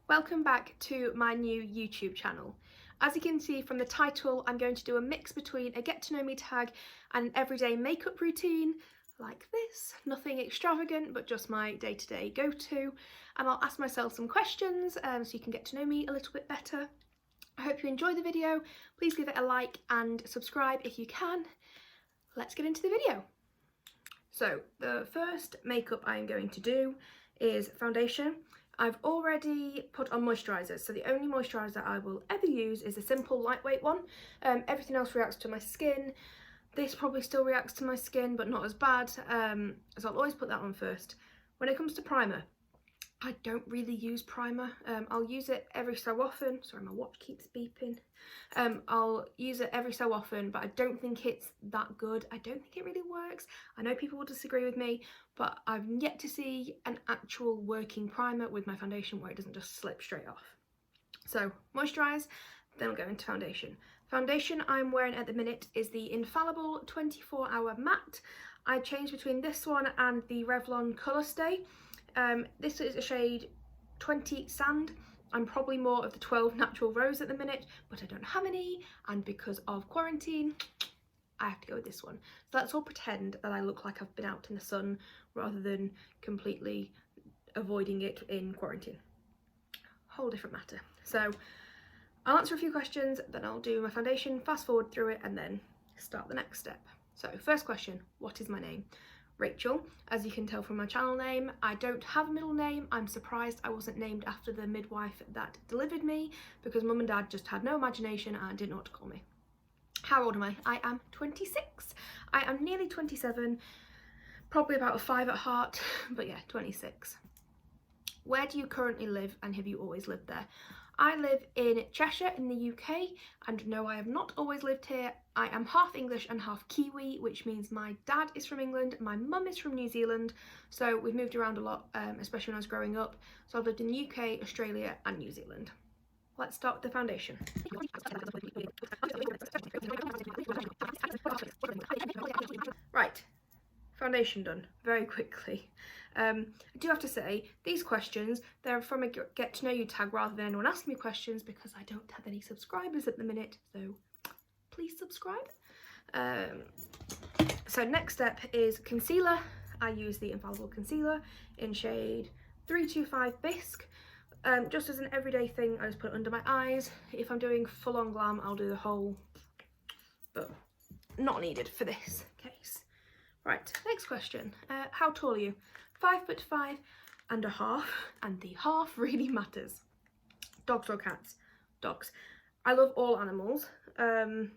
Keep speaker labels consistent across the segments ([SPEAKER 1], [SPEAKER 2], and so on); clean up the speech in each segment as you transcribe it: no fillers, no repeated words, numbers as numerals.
[SPEAKER 1] Welcome back to my new YouTube channel. As you can see from the title, I'm going to do a mix between a get to know me tag and an everyday makeup routine like this. Nothing extravagant, but just my day-to-day go-to. And I'll ask myself some questions so you can get to know me a little bit better. I hope you enjoy the video. Please give it a like and subscribe if you can. Let's get into the video. So the first makeup I'm going to do is foundation. I've already put on moisturiser, so the only moisturiser I will ever use is a simple lightweight one. Everything else reacts to my skin. This probably still reacts to my skin, but not as bad, so I'll always put that on first. When it comes to primer, I don't really use primer. I'll use it every so often. Sorry, my watch keeps beeping. I'll use it every so often, but I don't think it's that good. I don't think it really works. I know people will disagree with me, but I've yet to see an actual working primer with my foundation where it doesn't just slip straight off. So moisturise, then I'll go into foundation. Foundation I'm wearing at the minute is the Infallible 24-Hour Matte. I changed between this one and the Revlon Colour Stay. This is a shade 20 Sand. I'm probably more of the 12 Natural Rose at the minute, but I don't have any, and because of quarantine, I have to go with this one. So let's all pretend that I look like I've been out in the sun rather than completely avoiding it in quarantine. Whole different matter. So I'll answer a few questions, then I'll do my foundation, fast forward through it, and then start the next step. So first question, what is my name? Rachel. As you can tell from my channel name, I don't have a middle name. I'm surprised I wasn't named after the midwife that delivered me, because mum and dad just had no imagination and didn't know what to call me. How old am I? I am 26. I am nearly 27, probably about a 5 at heart, but yeah, 26. Where do you currently live, and have you always lived there? I live in Cheshire in the UK, and no, I have not always lived here. I am half English and half Kiwi, which means my dad is from England, my mum is from New Zealand, so we've moved around a lot, especially when I was growing up. So I've lived in the UK, Australia and New Zealand. Let's start with the foundation. Right, foundation done very quickly. I do have to say, these questions, they're from a get to know you tag rather than anyone asking me questions, because I don't have any subscribers at the minute, so please subscribe. So next step is concealer. I use the Infallible concealer in shade 325 Bisque. Just as an everyday thing, I just put it under my eyes. If I'm doing full on glam, I'll do the whole, but not needed for this case. Right, next question. How tall are you? 5'5" and a half, and the half really matters. Dogs or cats? Dogs. I love all animals. I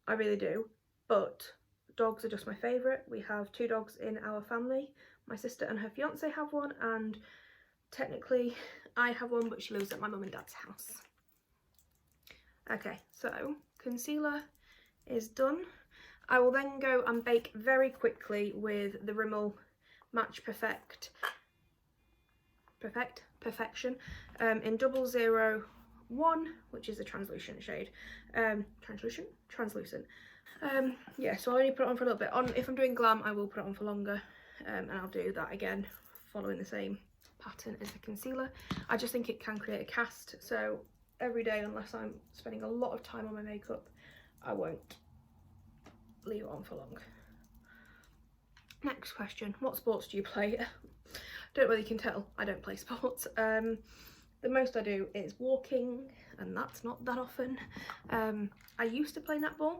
[SPEAKER 1] really do, but dogs are just my favourite. We have 2 dogs in our family. My sister and her fiance have one, and technically I have one, but she lives at my mum and dad's house. Okay, so concealer is done. I will then go and bake very quickly with the Rimmel Match Perfection in 001, which is a translucent shade. Translucent. Yeah, so I'll only put it on for a little bit. If I'm doing glam, I will put it on for longer, and I'll do that again, following the same pattern as the concealer. I just think it can create a cast, so every day, unless I'm spending a lot of time on my makeup, I won't leave it on for long. Next question, what sports do you play? Don't know whether you can tell, I don't play sports. The most I do is walking, and that's not that often. I used to play netball,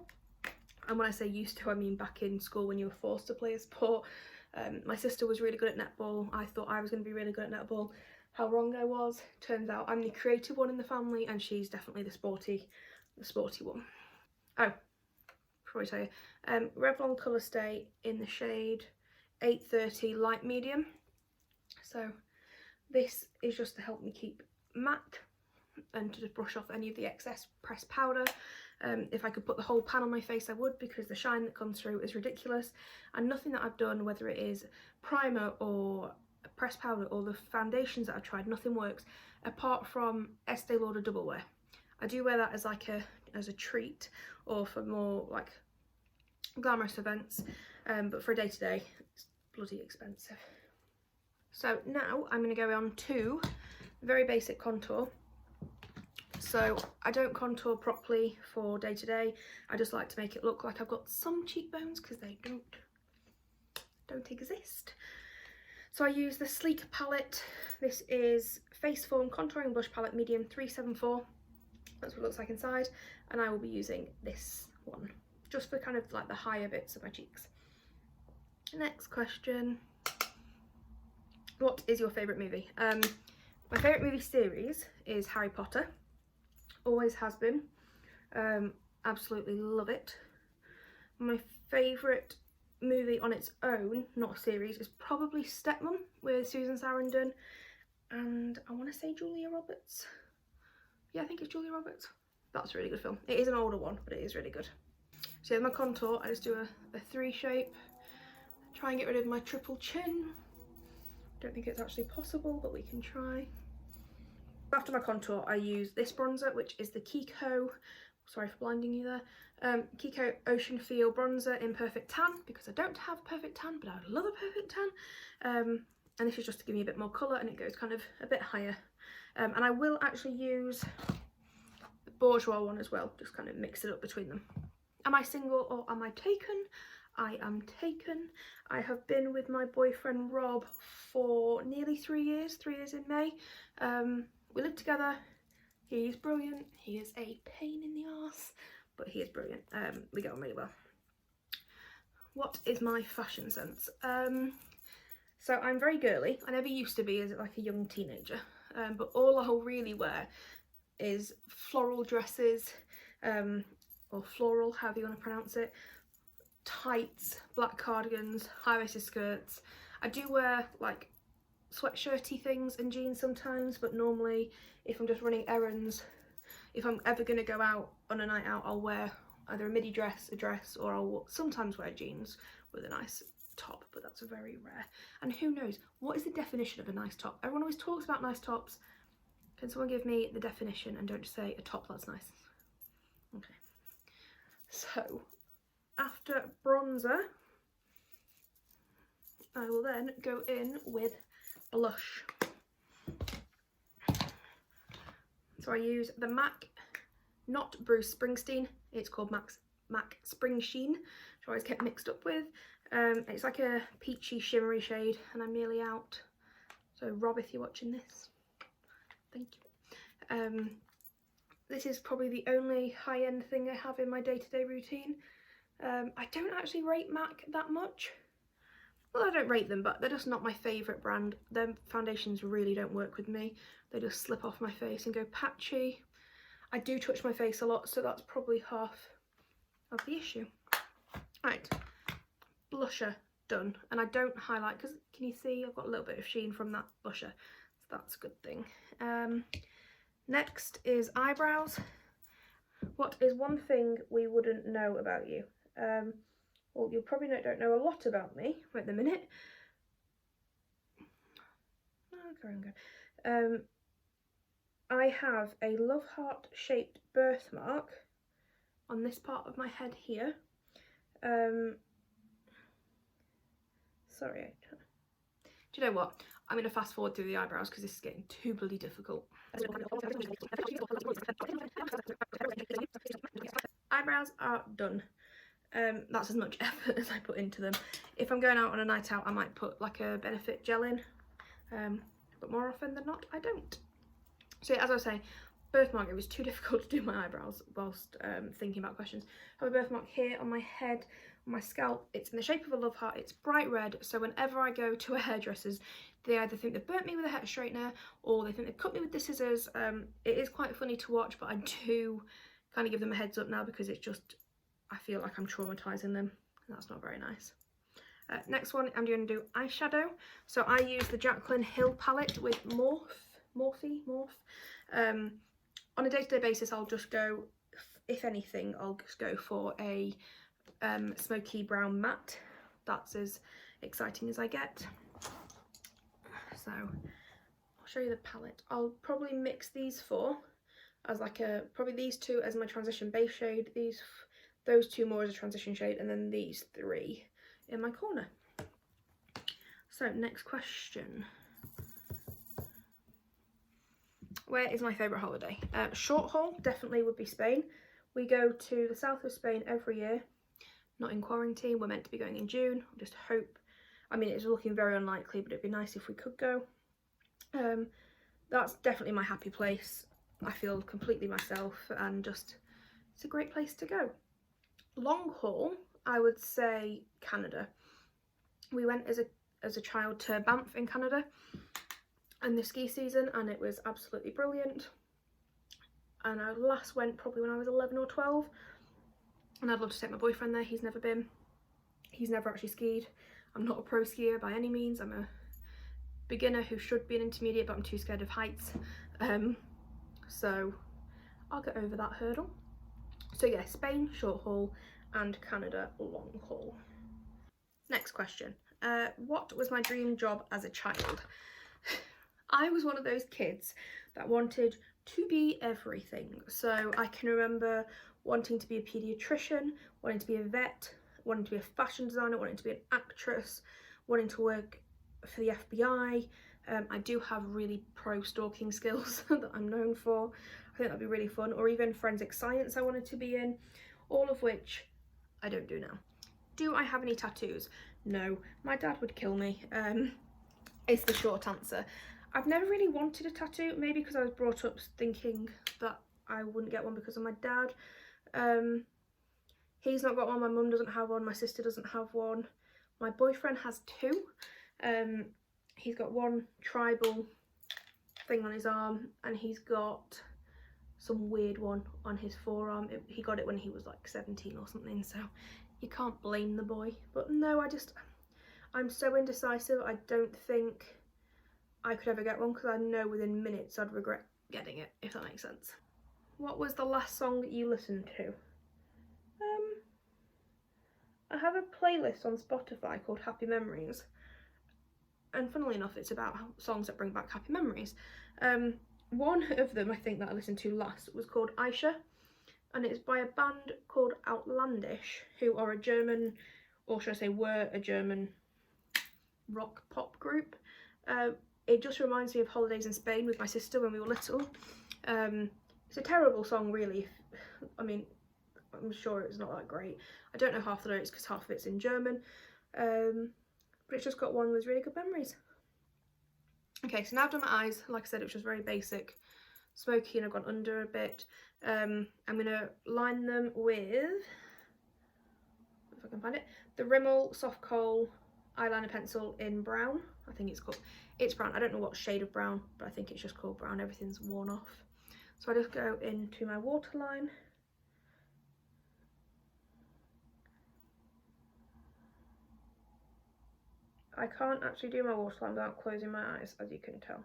[SPEAKER 1] and when I say used to, I mean back in school when you were forced to play a sport. My sister was really good at netball. I thought I was going to be really good at netball. How wrong I was. Turns out I'm the creative one in the family, and she's definitely the sporty one. Oh, before I tell you, Revlon Colour Stay in the shade 830 Light Medium. So this is just to help me keep matte and to just brush off any of the excess pressed powder. If I could put the whole pan on my face, I would, because the shine that comes through is ridiculous, and nothing that I've done, whether it is primer or pressed powder or the foundations that I've tried, nothing works apart from Estee Lauder Double Wear. I do wear that as like a treat, or for more like glamorous events, but for a day-to-day it's bloody expensive. So now I'm going to go on to very basic contour. So I don't contour properly for day to day. I just like to make it look like I've got some cheekbones, because they don't exist. So I use the Sleek palette. This is Face Form Contouring Blush Palette Medium 374. That's what it looks like inside. And I will be using this one, just for kind of like the higher bits of my cheeks. Next question. What is your favourite movie? My favourite movie series is Harry Potter. Always has been. Absolutely love it. My favourite movie on its own, not a series, is probably Stepmom with Susan Sarandon and I want to say Julia Roberts. Yeah, I think it's Julia Roberts. That's a really good film. It is an older one, but it is really good. So yeah, my contour, I just do a 3 shape. Try and get rid of my triple chin. Don't think it's actually possible, but we can try. After my contour, I use this bronzer, which is the Kiko, sorry for blinding you there, Kiko Ocean Feel bronzer in Perfect Tan, because I don't have Perfect Tan, but I would love a Perfect Tan. And this is just to give me a bit more colour, and it goes kind of a bit higher. And I will actually use the Bourjois one as well, just kind of mix it up between them. Am I single or am I taken? I am taken. I have been with my boyfriend Rob for nearly 3 years, 3 years in May. We live together. He's brilliant. He is a pain in the arse, but he is brilliant. We get on really well. What is my fashion sense? So I'm very girly. I never used to be as like a young teenager, but all I'll really wear is floral dresses, or floral, however you want to pronounce it, tights, black cardigans, high-waisted skirts. I do wear like sweatshirty things and jeans sometimes, but normally if I'm just running errands, if I'm ever going to go out on a night out, I'll wear either a midi dress, a dress, or I'll sometimes wear jeans with a nice top, but that's very rare. And who knows, what is the definition of a nice top? Everyone always talks about nice tops. Can someone give me the definition and don't just say a top that's nice? Okay. So after bronzer, I will then go in with blush. So I use the MAC, not Bruce Springsteen, it's called MAC Spring Sheen, which I always get mixed up with. It's like a peachy shimmery shade, and I'm nearly out. So Rob, if you're watching this, thank you. This is probably the only high-end thing I have in my day-to-day routine. I don't actually rate MAC that much. Well, I don't rate them, but they're just not my favourite brand. Their foundations really don't work with me. They just slip off my face and go patchy. I do touch my face a lot, so that's probably half of the issue. Right, blusher done. And I don't highlight, because can you see I've got a little bit of sheen from that blusher, so that's a good thing. Next is eyebrows. What is one thing we wouldn't know about you? Well, you probably don't know a lot about me at the minute. I have a love heart shaped birthmark on this part of my head here. Sorry. Do you know what? I'm going to fast forward through the eyebrows because this is getting too bloody difficult. Eyebrows are done. That's as much effort as I put into them. If I'm going out on a night out, I might put like a Benefit gel in, but more often than not, I don't. So as I was saying, birthmark, it was too difficult to do my eyebrows whilst thinking about questions. I have a birthmark here on my head, on my scalp. It's in the shape of a love heart. It's bright red, so whenever I go to a hairdresser's, they either think they've burnt me with a hair straightener or they think they've cut me with the scissors. It is quite funny to watch, but I do kind of give them a heads up now because it's just, I feel like I'm traumatising them, and that's not very nice. Next one, I'm going to do eyeshadow. So I use the Jaclyn Hill palette with Morph. On a day-to-day basis, I'll just go, if anything, I'll just go for a smoky brown matte. That's as exciting as I get. So I'll show you the palette. I'll probably mix these four as like probably these two as my transition base shade, those two more as a transition shade, and then these three in my corner. So next question. Where is my favourite holiday? Short haul definitely would be Spain. We go to the south of Spain every year, not in quarantine. We're meant to be going in June. I just hope, I mean, it's looking very unlikely, but it'd be nice if we could go. That's definitely my happy place. I feel completely myself, and just, it's a great place to go. Long haul, I would say Canada. We went as a child to Banff in Canada in the ski season, and it was absolutely brilliant. And I last went probably when I was 11 or 12, and I'd love to take my boyfriend there. He's never been. He's never actually skied. I'm not a pro skier by any means. I'm a beginner who should be an intermediate, but I'm too scared of heights. So I'll get over that hurdle. So yeah, Spain short haul and Canada long haul. Next question. What was my dream job as a child? I was one of those kids that wanted to be everything. So I can remember wanting to be a paediatrician, wanting to be a vet, wanting to be a fashion designer, wanting to be an actress, wanting to work for the FBI. I do have really pro stalking skills that I'm known for. I think that'd be really fun. Or even forensic science I wanted to be in, all of which I don't do now. Do I have any tattoos? No, my dad would kill me. Is the short answer. I've never really wanted a tattoo, maybe because I was brought up thinking that I wouldn't get one because of my dad. He's not got one, my mum doesn't have one, my sister doesn't have one. My boyfriend has two. He's got one tribal thing on his arm, and he's got some weird one on his forearm. He got it when he was like 17 or something, so you can't blame the boy. But no, I'm so indecisive. I don't think I could ever get one, because I know within minutes I'd regret getting it, if that makes sense. What was the last song that you listened to? I have a playlist on Spotify called Happy Memories, and funnily enough it's about songs that bring back happy memories. One of them I think that I listened to last was called Aisha, and it's by a band called Outlandish, who are a German, or should I say were a German rock pop group. It just reminds me of holidays in Spain with my sister when we were little. It's a terrible song really. I mean, I'm sure it's not that great. I don't know half the lyrics because half of it's in German. But it's just got one with really good memories. Okay, so now I've done my eyes. Like I said, it was just very basic, smoky, and I've gone under a bit. I'm gonna line them with, if I can find it, the Rimmel Soft Kohl eyeliner pencil in brown. I think it's brown. I don't know what shade of brown, but I think it's just called brown. Everything's worn off. So I just go into my waterline. I can't actually do my waterline without closing my eyes, as you can tell.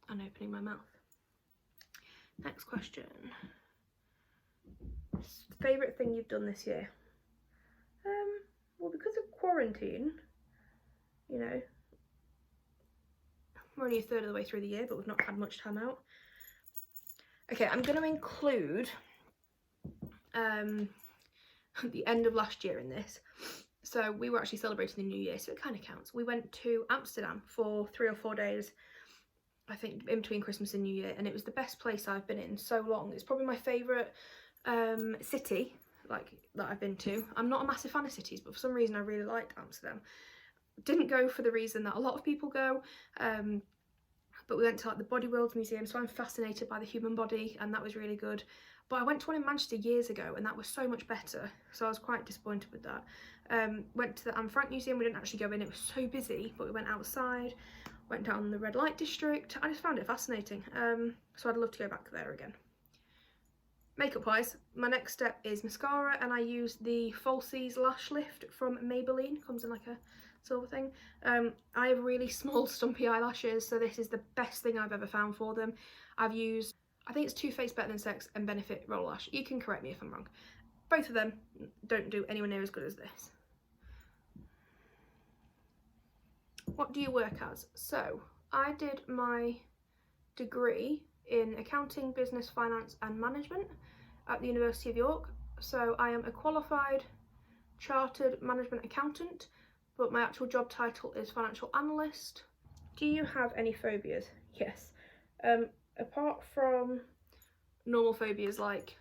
[SPEAKER 1] And opening my mouth. Next question. Favourite thing you've done this year? Well, because of quarantine, you know, we're only a third of the way through the year, but we've not had much time out. Okay, I'm going to include the end of last year in this. So we were actually celebrating the New Year, so it kind of counts. We went to Amsterdam for 3 or 4 days, I think, in between Christmas and New Year, and it was the best place I've been in so long. It's probably my favourite city that I've been to. I'm not a massive fan of cities, but for some reason I really liked Amsterdam. Didn't go for the reason that a lot of people go, but we went to like the Body Worlds Museum, so I'm fascinated by the human body, and that was really good. But I went to one in Manchester years ago, and that was so much better, so I was quite disappointed with that. Went to the Anne Frank Museum. We didn't actually go in, it was so busy, but we went outside, went down the red light district. I just found it fascinating, so I'd love to go back there again. Makeup wise, my next step is mascara, and I use the Falsies Lash Lift from Maybelline. Comes in like a silver thing. I have really small stumpy eyelashes, so this is the best thing I've ever found for them. I've used, I think it's Too Faced Better Than Sex and Benefit Roll Lash. You can correct me if I'm wrong. Both of them don't do anywhere near as good as this. What do you work as? So I did my degree in accounting, business, finance and management at the University of York. So I am a qualified chartered management accountant, but my actual job title is financial analyst. Do you have any phobias? Yes. Apart from normal phobias like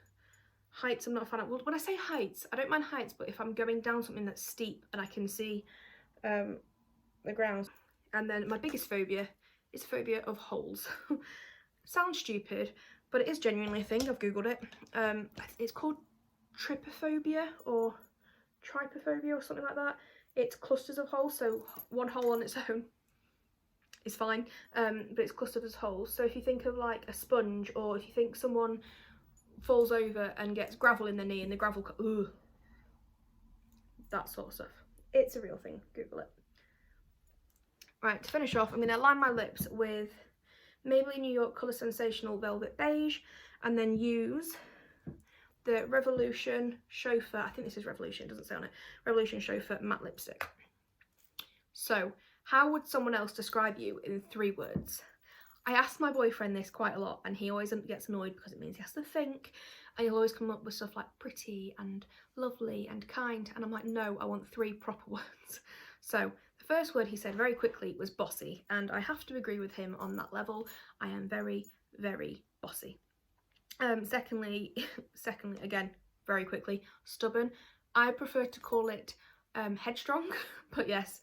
[SPEAKER 1] heights, I'm not a fan of. Well, when I say heights, I don't mind heights, but if I'm going down something that's steep and I can see the ground. And then my biggest phobia is a phobia of holes. Sounds stupid, but it is genuinely a thing. I've googled it. It's called trypophobia or trypophobia or something like that. It's clusters of holes, so one hole on its own is fine, but it's clustered as holes. So if you think of like a sponge, or if you think someone falls over and gets gravel in their knee and the gravel, ugh, that sort of stuff. It's a real thing. Google it. Right, to finish off, I'm going to line my lips with Maybelline New York Colour Sensational Velvet Beige, and then use the Revolution Chauffeur, I think this is Revolution, it doesn't say on it, Revolution Chauffeur matte lipstick. So, how would someone else describe you in 3 words? I ask my boyfriend this quite a lot, and he always gets annoyed because it means he has to think, and he'll always come up with stuff like pretty and lovely and kind, and I'm like, no, I want 3 proper words. So the first word he said very quickly was bossy, and I have to agree with him on that level. I am very, very bossy. Secondly, again, very quickly, stubborn. I prefer to call it headstrong, but yes,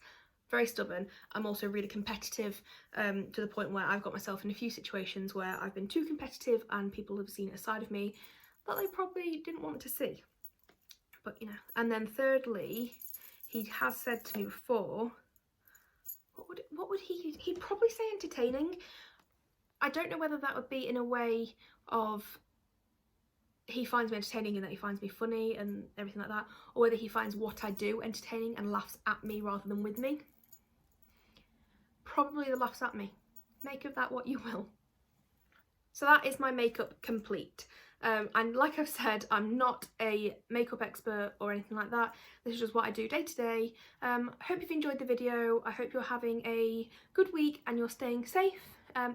[SPEAKER 1] very stubborn. I'm also really competitive, to the point where I've got myself in a few situations where I've been too competitive and people have seen a side of me that they probably didn't want to see. But you know. And then thirdly, he has said to me before, what would he'd probably say entertaining. I don't know whether that would be in a way of he finds me entertaining and that he finds me funny and everything like that, or whether he finds what I do entertaining and laughs at me rather than with me. Probably the laughs at me. Make of that what you will. So that is my makeup complete. And like I've said, I'm not a makeup expert or anything like that. This is just what I do day to day. Hope you've enjoyed the video. I hope you're having a good week and you're staying safe.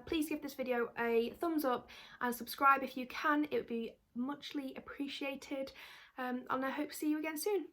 [SPEAKER 1] Please give this video a thumbs up and subscribe if you can. It would be muchly appreciated. And I hope to see you again soon.